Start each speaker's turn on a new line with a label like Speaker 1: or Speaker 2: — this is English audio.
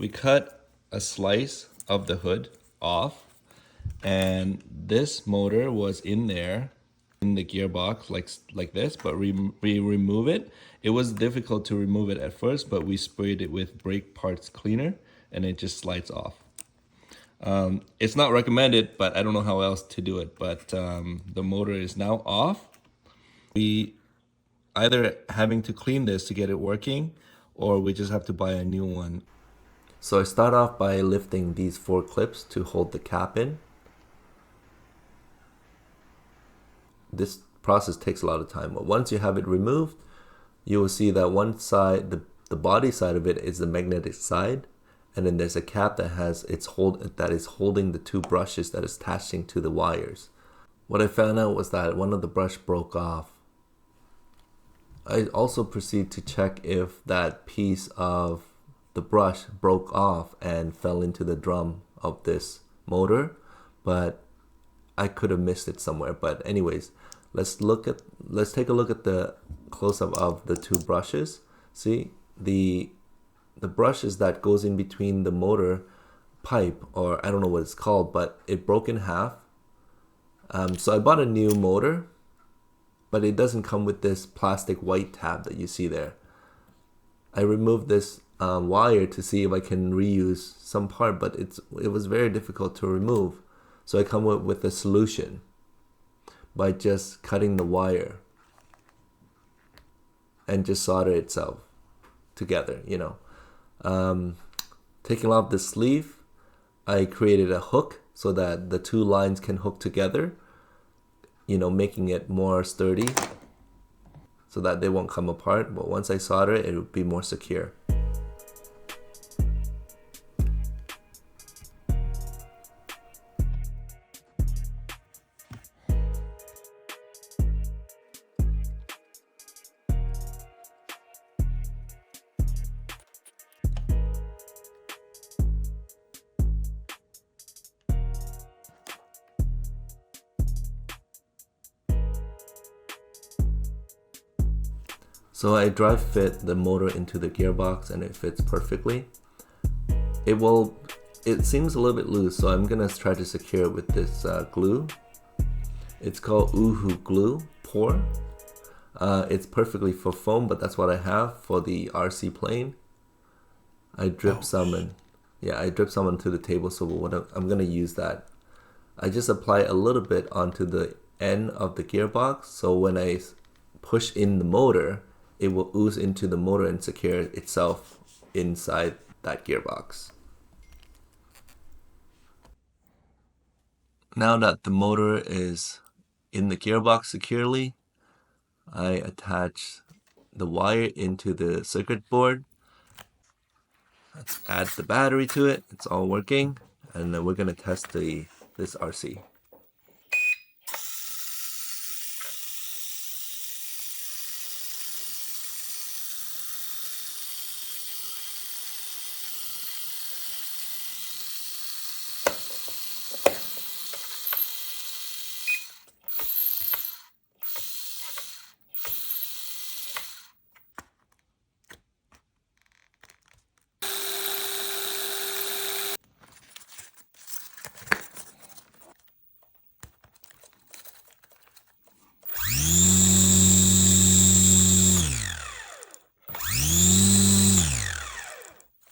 Speaker 1: we cut a slice of the hood off, and this motor was in there in the gearbox like this, but we remove it. It was difficult to remove it at first, but we sprayed it with brake parts cleaner and it just slides off. It's not recommended, but I don't know how else to do it. But the motor is now off. We either having to clean this to get it working, or we just have to buy a new one. So I start off by lifting these 4 clips to hold the cap in. This process takes a lot of time, but once you have it removed, you will see that one side, the body side of it, is the magnetic side, and then there's a cap that is holding the 2 brushes that is attaching to the wires. What I found out was that one of the brush broke off. I also proceed to check if that piece of the brush broke off and fell into the drum of this motor, but I could have missed it somewhere. But anyways, let's take a look at the close-up of the 2 brushes. See, the brushes that goes in between the motor pipe, or I don't know what it's called, but it broke in half. So I bought a new motor, but it doesn't come with this plastic white tab that you see there. I removed this wire to see if I can reuse some part, but it was very difficult to remove. So I come up with a solution by just cutting the wire and just solder itself together, you know. Taking off the sleeve, I created a hook so that the 2 lines can hook together, you know, making it more sturdy so that they won't come apart. But once I solder it, it will be more secure. So I dry fit the motor into the gearbox and it fits perfectly. It seems a little bit loose, so I'm gonna try to secure it with this glue. It's called Uhu glue pour. It's perfectly for foam, but that's what I have for the RC plane. I drip some onto the table, so I'm gonna use that. I just apply a little bit onto the end of the gearbox, so when I push in the motor, it will ooze into the motor and secure itself inside that gearbox. Now that the motor is in the gearbox securely, I attach the wire into the circuit board. Let's add the battery to it. It's all working, and then we're gonna test this RC.